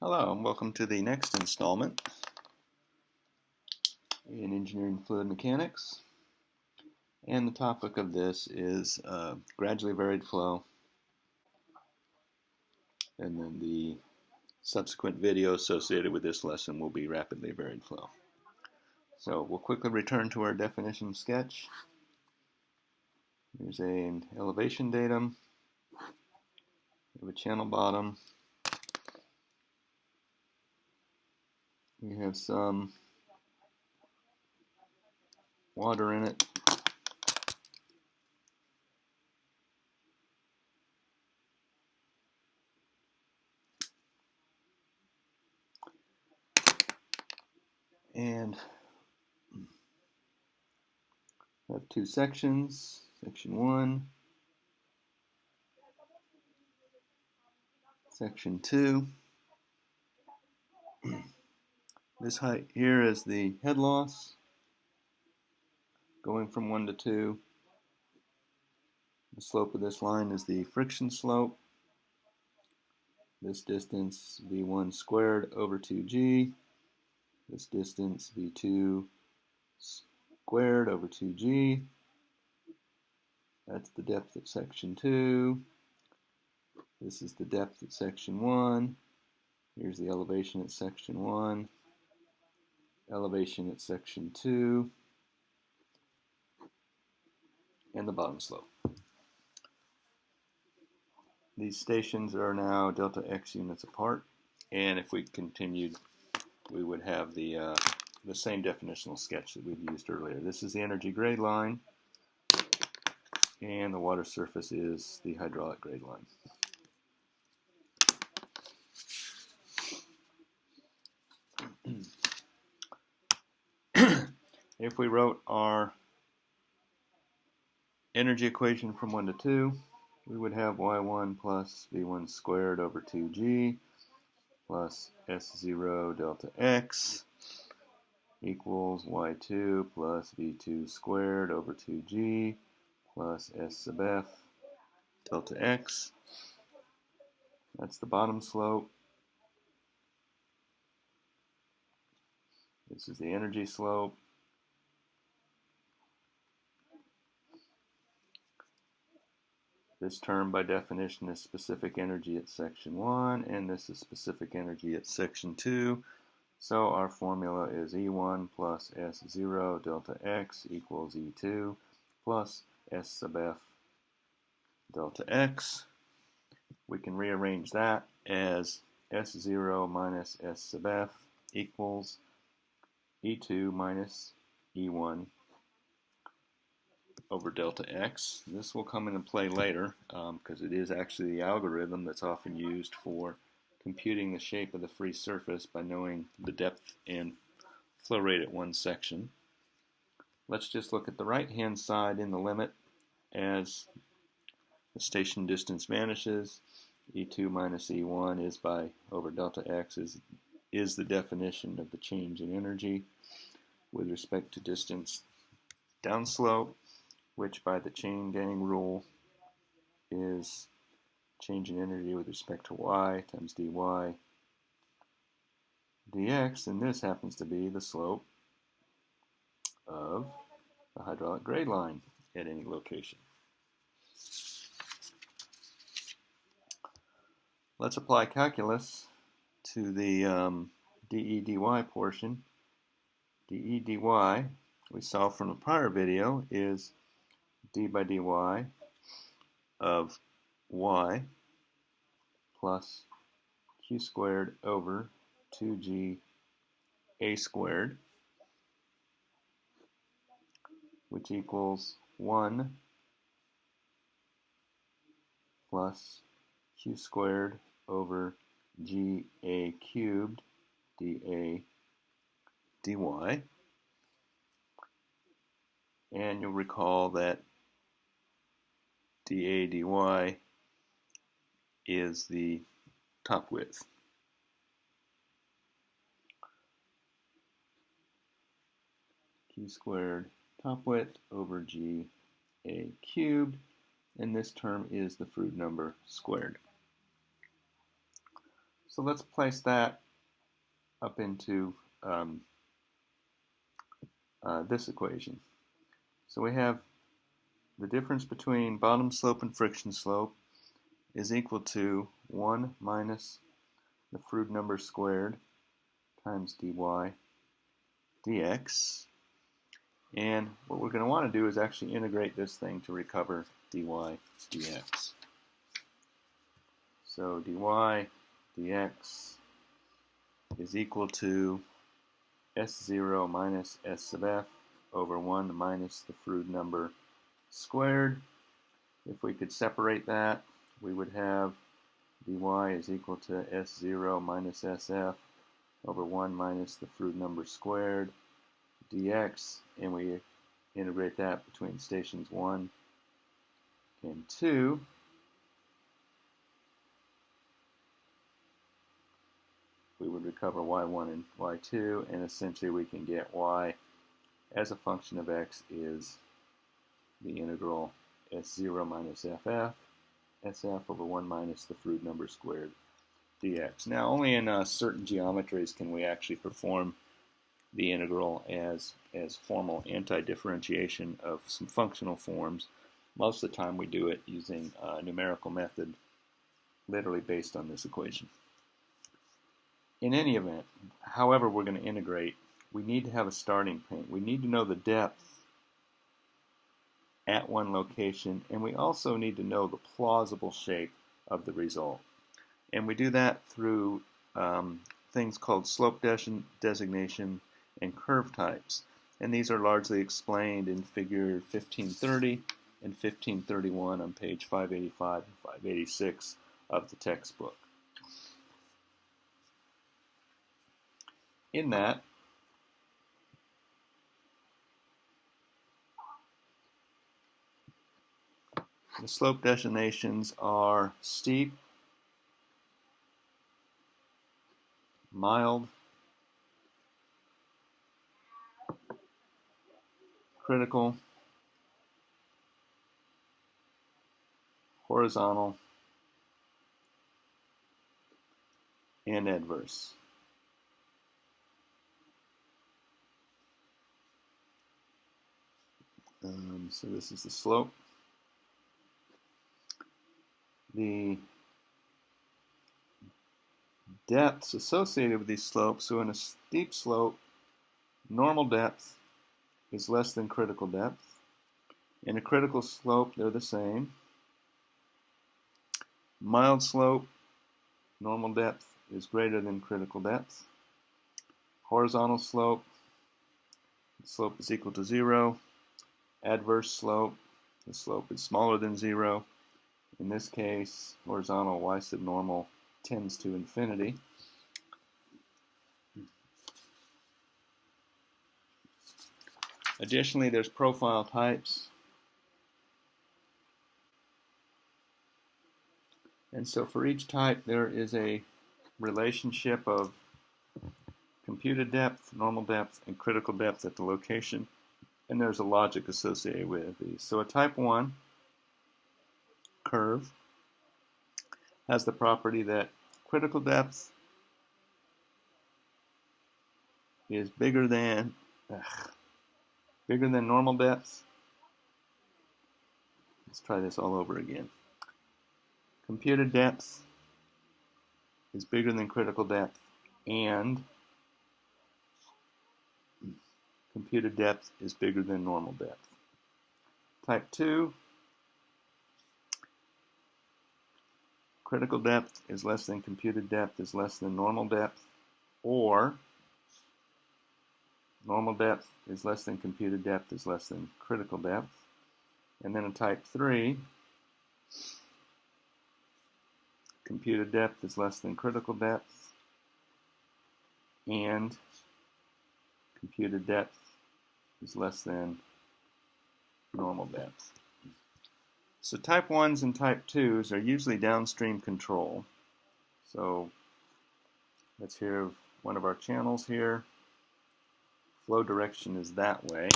Hello and welcome to the next installment in Engineering Fluid Mechanics. And the topic of this is gradually varied flow, and then the subsequent video associated with this lesson will be rapidly varied flow. So we'll quickly return to our definition sketch. Here's an elevation datum. We have a channel bottom. We have some water in it. And we have two sections, section 1, section 2. This height here is the head loss going from 1 to 2. The slope of this line is the friction slope. This distance v1 squared over 2g. This distance v2 squared over 2g. That's the depth at section 2. This is the depth at section 1. Here's the elevation at section 1. Elevation at section 2. And the bottom slope. These stations are now delta x units apart, and if we continued, we would have the same definitional sketch that we've used earlier. This is the energy grade line, and the water surface is the hydraulic grade line. If we wrote our energy equation from 1 to 2, we would have y1 plus v1 squared over 2g plus s0 delta x equals y2 plus v2 squared over 2g plus s sub f delta x. That's the bottom slope. This is the energy slope. This term by definition is specific energy at section 1, and this is specific energy at section 2. So our formula is E1 plus S0 delta X equals E2 plus S sub F delta X. We can rearrange that as S0 minus S sub F equals E2 minus E1 over delta X. This will come into play later because it is actually the algorithm that's often used for computing the shape of the free surface by knowing the depth and flow rate at one section. Let's just look at the right-hand side in the limit as the station distance vanishes. E2 minus E1 is by over delta X is the definition of the change in energy with respect to distance downslope, which by the chain gang rule is change in energy with respect to y times dy dx, and this happens to be the slope of the hydraulic grade line at any location. Let's apply calculus to the dE dy portion. dE dy, we saw from a prior video, is d by dy of y plus q squared over 2g a squared, which equals 1 plus q squared over g a cubed dA dy. And you'll recall that dA dy is the top width. Q squared top width over g a cubed, and this term is the Froude number squared. So let's place that up into this equation. So we have the difference between bottom slope and friction slope is equal to 1 minus the Froude number squared times dy dx. And what we're going to want to do is actually integrate this thing to recover dy dx. So dy dx is equal to S0 minus S sub f over 1 minus the Froude number squared. If we could separate that, we would have dy is equal to S0 minus SF over 1 minus the Froude number squared dx, and we integrate that between stations 1 and 2. We would recover y1 and y2, and essentially we can get y as a function of x is the integral S0 minus FF, SF over 1 minus the Froude number squared dx. Now, only in certain geometries can we actually perform the integral as formal anti-differentiation of some functional forms. Most of the time we do it using a numerical method literally based on this equation. In any event, however we're going to integrate, we need to have a starting point. We need to know the depth at one location, and we also need to know the plausible shape of the result. And we do that through things called slope designation and curve types. And these are largely explained in figure 1530 and 1531 on page 585 and 586 of the textbook. In that, the slope designations are steep, mild, critical, horizontal, and adverse. So this is the slope. The depths associated with these slopes, so in a steep slope, normal depth is less than critical depth. In a critical slope, they're the same. Mild slope, normal depth is greater than critical depth. Horizontal slope, the slope is equal to 0. Adverse slope, the slope is smaller than 0. In this case, horizontal y sub normal tends to infinity. Additionally, there's profile types. And so for each type, there is a relationship of computed depth, normal depth, and critical depth at the location. And there's a logic associated with these. So a type 1 curve has the property that critical depth is bigger than normal depth. Let's try this all over again. Computed depth is bigger than critical depth, and computed depth is bigger than normal depth. Type 2, critical depth is less than computed depth is less than normal depth, or normal depth is less than computed depth is less than critical depth. And then in type 3, computed depth is less than critical depth, and computed depth is less than normal depth. So type 1s and type 2s are usually downstream control. So let's hear one of our channels here. Flow direction is that way.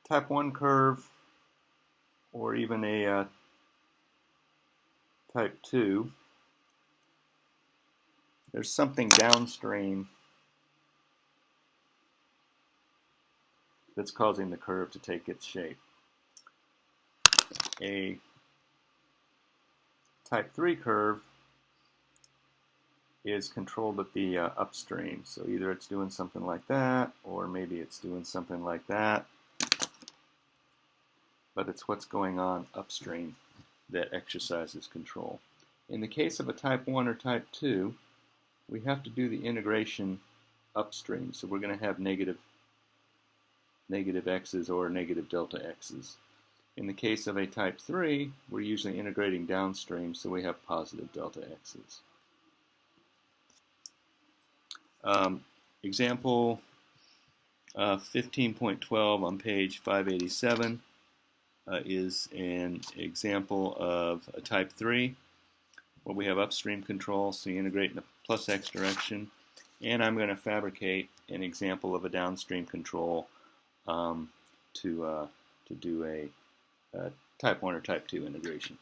Type 1 curve or even a type 2, there's something downstream that's causing the curve to take its shape. A type 3 curve is controlled at the upstream. So either it's doing something like that, or maybe it's doing something like that. But it's what's going on upstream that exercises control. In the case of a type 1 or type 2, we have to do the integration upstream. So we're going to have negative x's or negative delta x's. In the case of a type 3, we're usually integrating downstream, so we have positive delta x's. Example 15.12 on page 587 is an example of a type 3 where we have upstream control, so you integrate in the plus x direction, and I'm going to fabricate an example of a downstream control to do a type 1 or type 2 integration.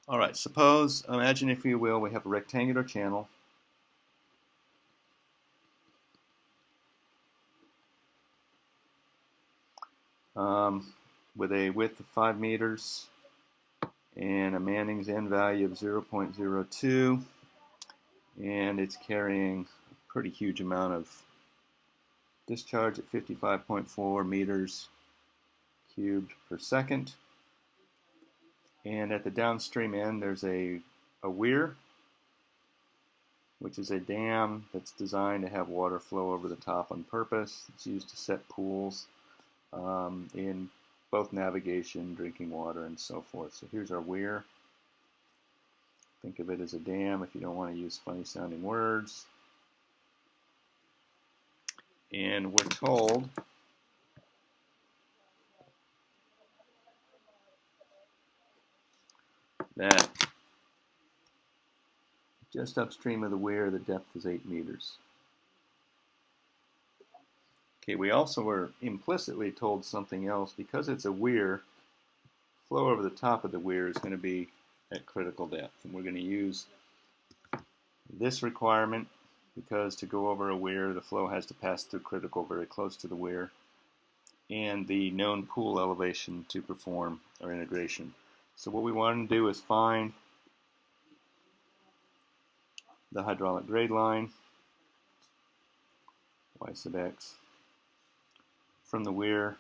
All right, suppose, imagine if you will, we have a rectangular channel with a width of 5 meters and a Manning's N value of 0.02, and it's carrying a pretty huge amount of discharge at 55.4 meters cubed per second. And at the downstream end, there's a weir, which is a dam that's designed to have water flow over the top on purpose. It's used to set pools in both navigation, drinking water, and so forth. So here's our weir. Think of it as a dam if you don't want to use funny sounding words. And we're told that just upstream of the weir, the depth is 8 meters. Okay, we also were implicitly told something else. Because it's a weir, flow over the top of the weir is going to be at critical depth. And we're going to use this requirement because to go over a weir, the flow has to pass through critical very close to the weir, and the known pool elevation to perform our integration. So what we want to do is find the hydraulic grade line, y sub x, from the weir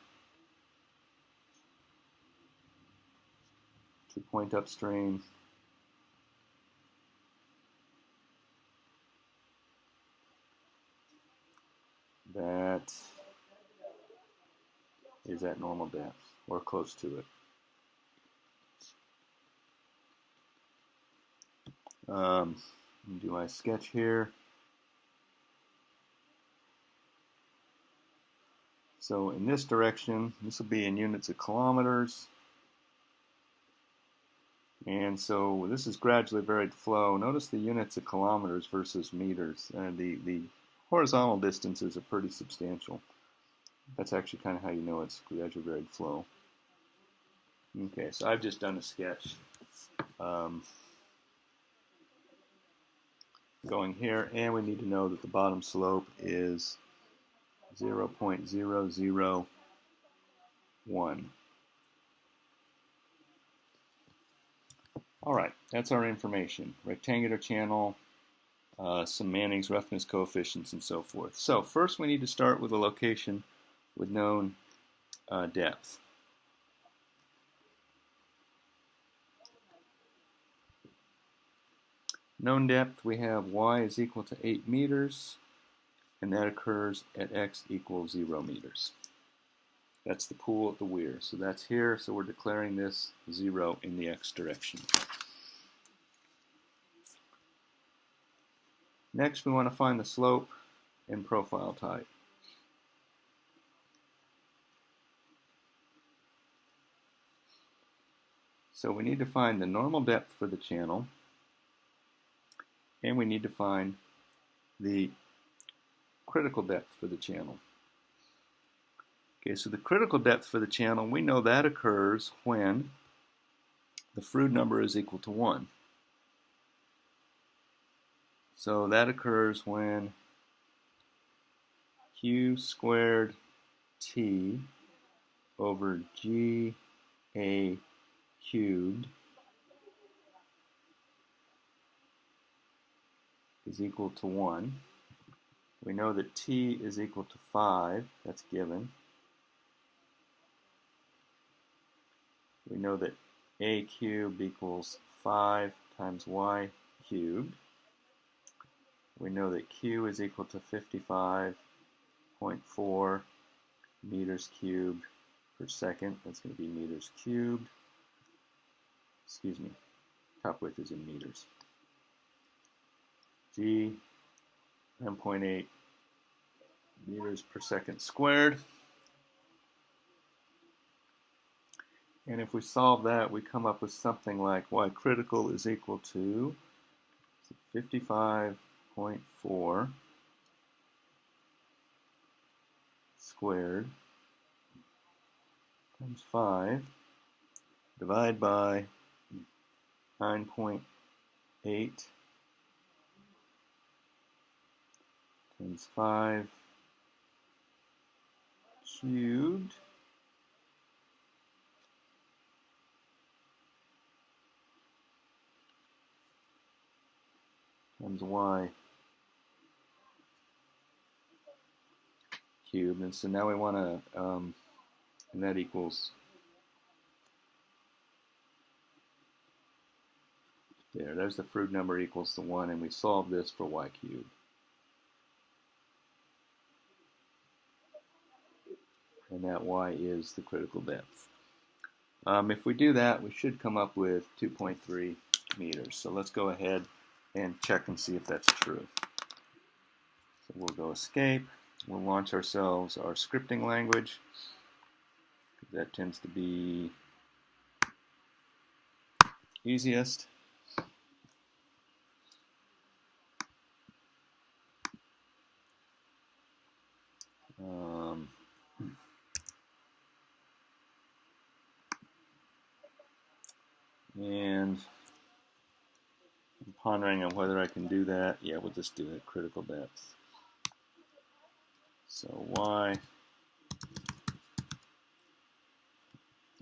to point upstream that is at normal depth or close to it. Let me do my sketch here. So in this direction, this will be in units of kilometers. And so this is gradually varied flow. Notice the units of kilometers versus meters. The horizontal distances are pretty substantial. That's actually kind of how you know it's gradually varied flow. Okay, so I've just done a sketch going here, and we need to know that the bottom slope is 0.001. All right, that's our information. Rectangular channel, some Manning's roughness coefficients, and so forth. So first we need to start with a location with known depth. Known depth, we have y is equal to 8 meters, and that occurs at x equals 0 meters. That's the pool at the weir. So that's here, so we're declaring this 0 in the x direction. Next, we want to find the slope and profile type. So we need to find the normal depth for the channel, and we need to find the critical depth for the channel. Okay, so the critical depth for the channel, we know that occurs when the Froude number is equal to 1. So that occurs when Q squared T over GA cubed is equal to 1. We know that T is equal to 5. That's given. We know that A cubed equals 5 times Y cubed. We know that Q is equal to 55.4 meters cubed per second. That's going to be meters cubed. Excuse me, top width is in meters. G, 9.8 meters per second squared. And if we solve that, we come up with something like Y critical is equal to 55.4 squared times 5 divided by 9.8 times 5 cubed times Y cubed. And so now we want to, and that equals, there's the Froude number equals to 1, and we solve this for Y cubed. And that Y is the critical depth. If we do that, we should come up with 2.3 meters. So let's go ahead and check and see if that's true. So we'll go escape. We'll launch ourselves our scripting language. That tends to be easiest. And I'm pondering on whether I can do that. Yeah, we'll just do it, critical depth. So Y,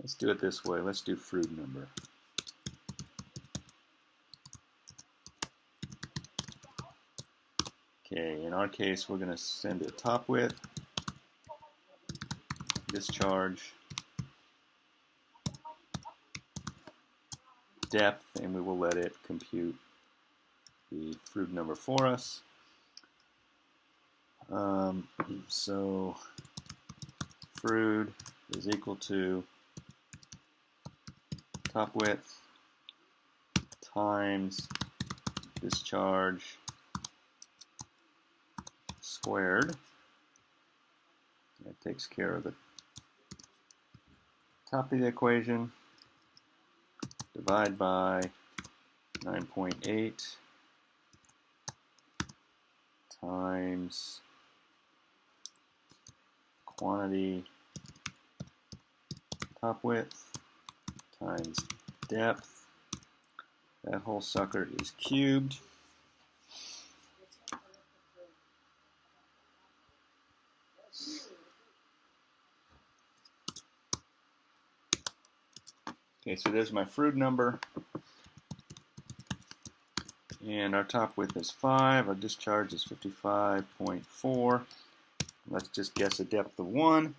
let's do it this way. Let's do Froude number. Okay, in our case, we're going to send it top width, discharge, depth, and we will let it compute the Froude number for us. So Froude is equal to top width times discharge squared. That takes care of the top of the equation. Divide by 9.8 times quantity top width times depth. That whole sucker is cubed. Okay, so there's my Froude number. And our top width is 5. Our discharge is 55.4. Let's just guess a depth of 1.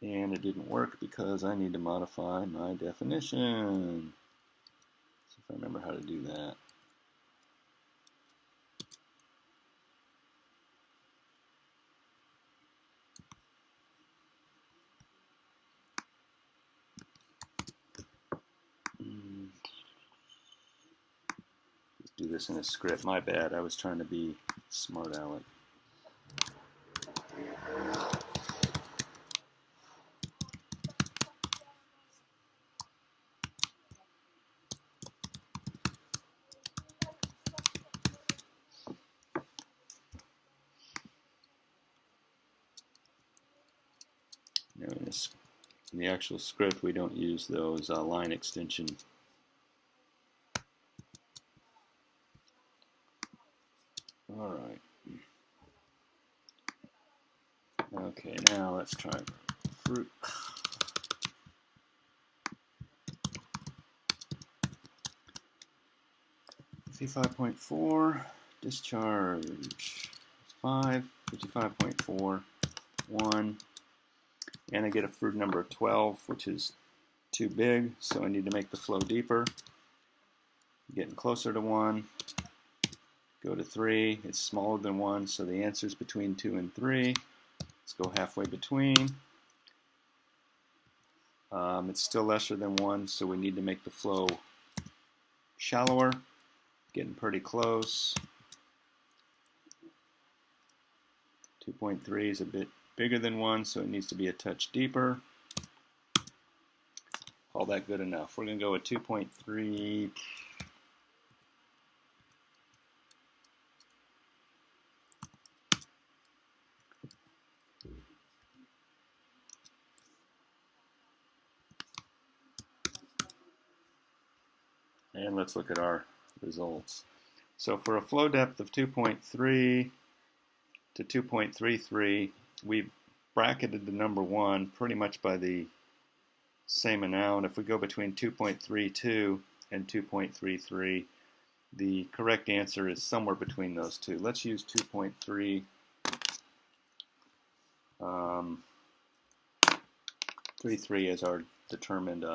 And it didn't work because I need to modify my definition. See if I remember how to do that. Let's do this in a script. My bad. I was trying to be smart aleck. Now in the actual script, we don't use those line extension. All right. Okay, now let's try fruit. 55.4, discharge 5, 55.4, 1, and I get a fruit number of 12, which is too big, so I need to make the flow deeper. Getting closer to 1, go to 3, it's smaller than 1, so the answer is between 2 and 3. Let's go halfway between. It's still lesser than 1, so we need to make the flow shallower. Getting pretty close. 2.3 is a bit bigger than 1, so it needs to be a touch deeper. Call that good enough. We're going to go with 2.3. And let's look at our results. So for a flow depth of 2.3 to 2.33, we bracketed the number 1 pretty much by the same amount. If we go between 2.32 and 2.33, the correct answer is somewhere between those two. Let's use 2.33 as our determined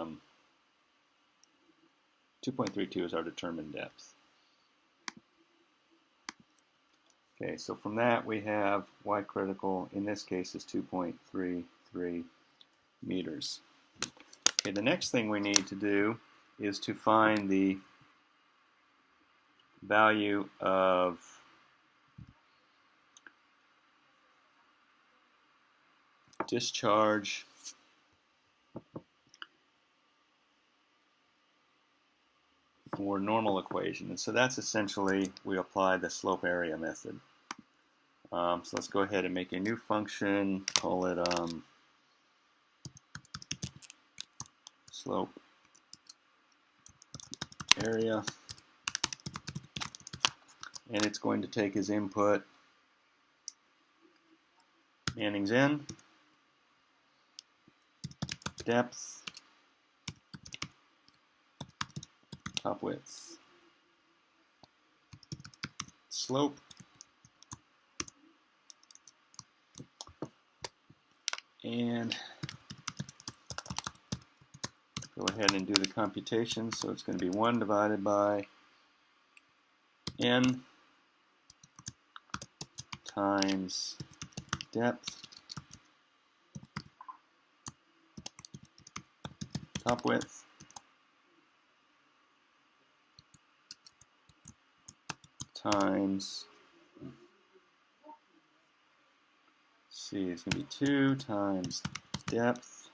2.32 is our determined depth. Okay, so from that we have y critical, in this case, is 2.33 meters. Okay, the next thing we need to do is to find the value of discharge for normal equation. And so that's essentially, we apply the slope area method. So let's go ahead and make a new function, call it slope area. And it's going to take as input Manning's N, depth, top width, slope, and go ahead and do the computation. So it's going to be 1 divided by N times depth, top width, times, let's see, it's going to be 2 times depth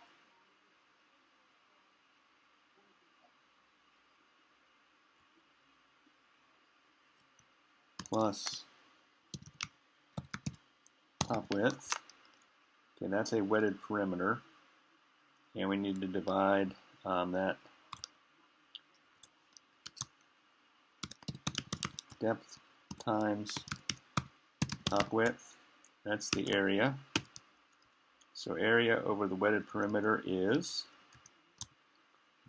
plus top width. Okay, that's a wetted perimeter, and we need to divide that depth times top width. That's the area. So area over the wetted perimeter is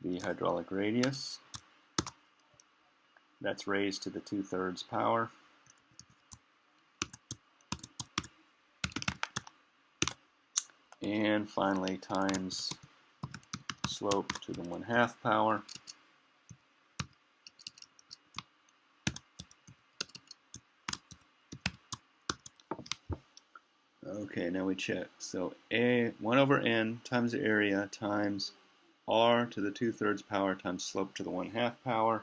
the hydraulic radius. That's raised to the 2/3 power. And finally, times slope to the 1/2 power. Okay, now we check. So 1 over n times the area times r to the 2/3 power times slope to the 1/2 power.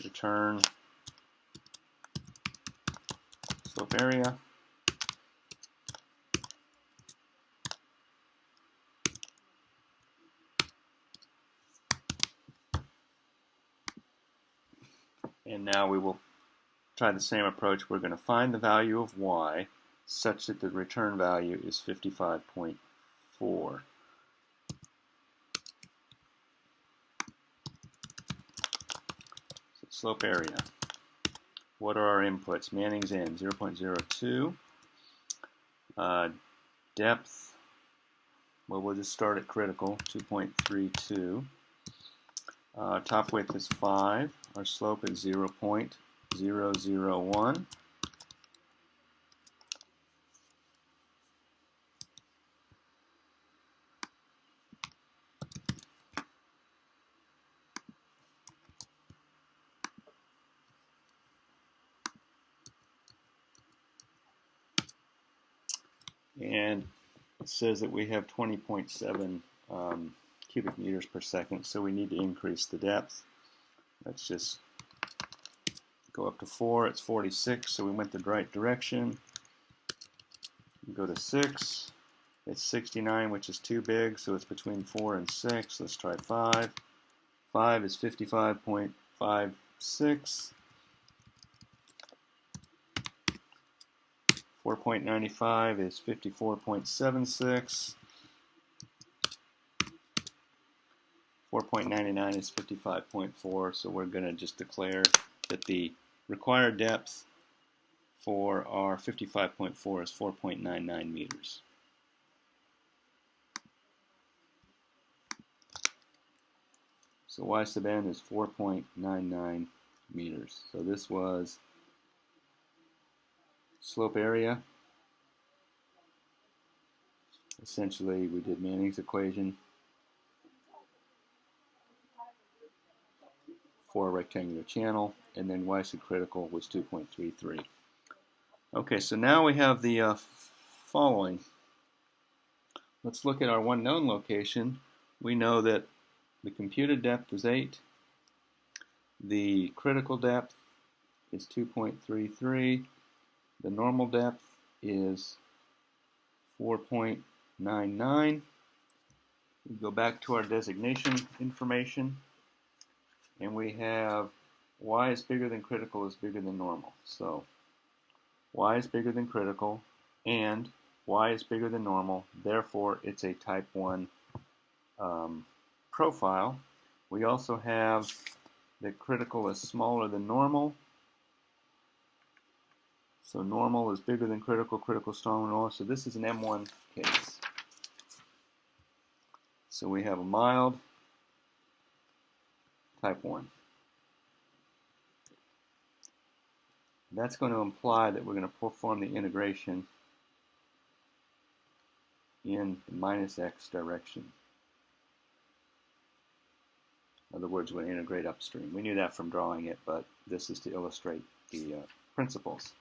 Return slope area. And now we will try the same approach. We're going to find the value of y such that the return value is 55.4. So slope area. What are our inputs? Manning's in 0.02. Depth, well, we'll just start at critical, 2.32. Top width is 5. Our slope is 0.001. And it says that we have 20.7 cubic meters per second, so we need to increase the depth. Let's just go up to 4. It's 46, so we went the right direction. Go to 6. It's 69, which is too big, so it's between 4 and 6. Let's try 5. 5 is 55.56. 4.95 is 54.76. 4.99 is 55.4, so we're going to just declare that the required depth for our 55.4 is 4.99 meters. So y sub n is 4.99 meters. So this was slope area. Essentially, we did Manning's equation for a rectangular channel, and then y sub critical was 2.33. Okay, so now we have the following. Let's look at our one known location. We know that the computed depth is 8. The critical depth is 2.33. The normal depth is 4.99. We go back to our designation information, and we have y is bigger than critical is bigger than normal. So y is bigger than critical, and y is bigger than normal. Therefore, it's a type 1 profile. We also have that critical is smaller than normal. So normal is bigger than critical, critical smaller than normal. So this is an M1 case. So we have a mild type 1. That's going to imply that we're going to perform the integration in the minus x direction. In other words, we're going to integrate upstream. We knew that from drawing it, but this is to illustrate the principles.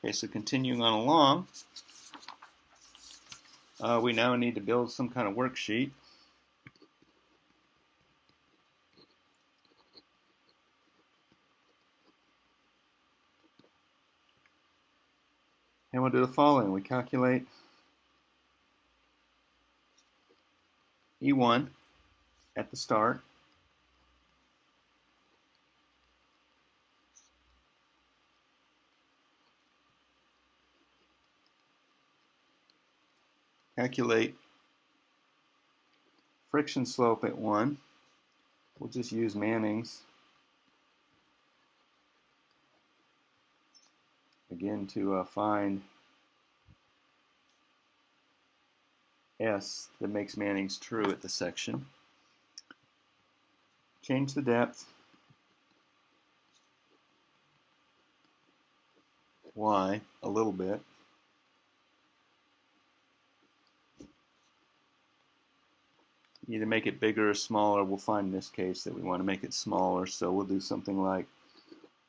Okay, so continuing on along, we now need to build some kind of worksheet. And we'll do the following. We calculate E1 at the start. Calculate friction slope at 1. We'll just use Manning's again to find S that makes Manning's true at the section. Change the depth Y a little bit. Either make it bigger or smaller. We'll find in this case that we want to make it smaller, so we'll do something like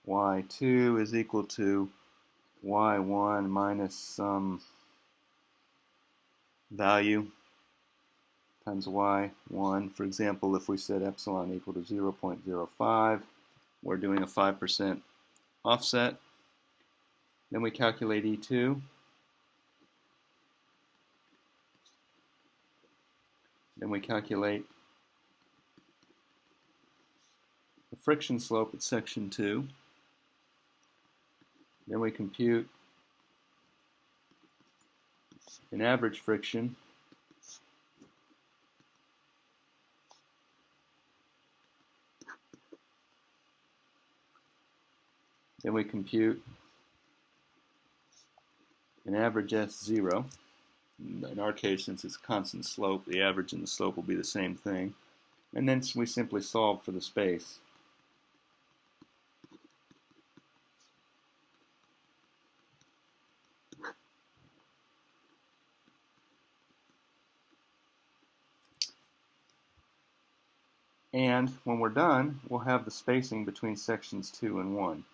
y2 is equal to y1 minus some value times y1. For example, if we said epsilon equal to 0.05, we're doing a 5% offset. Then we calculate E2. Then we calculate the friction slope at section 2. Then we compute an average friction, then we compute an average S0. In our case, since it's constant slope, the average and the slope will be the same thing. And then we simply solve for the space. And when we're done, we'll have the spacing between sections 2 and 1.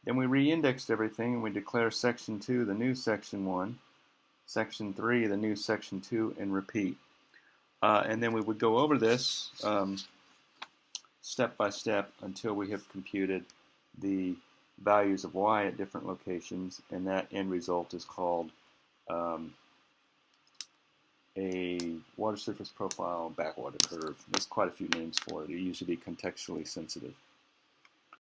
Then we re-indexed everything and we declare section 2 the new section 1, section 3 the new section 2, and repeat. And then we would go over this step by step until we have computed the values of y at different locations, and that end result is called a water surface profile backwater curve. There's quite a few names for it. It usually be contextually sensitive.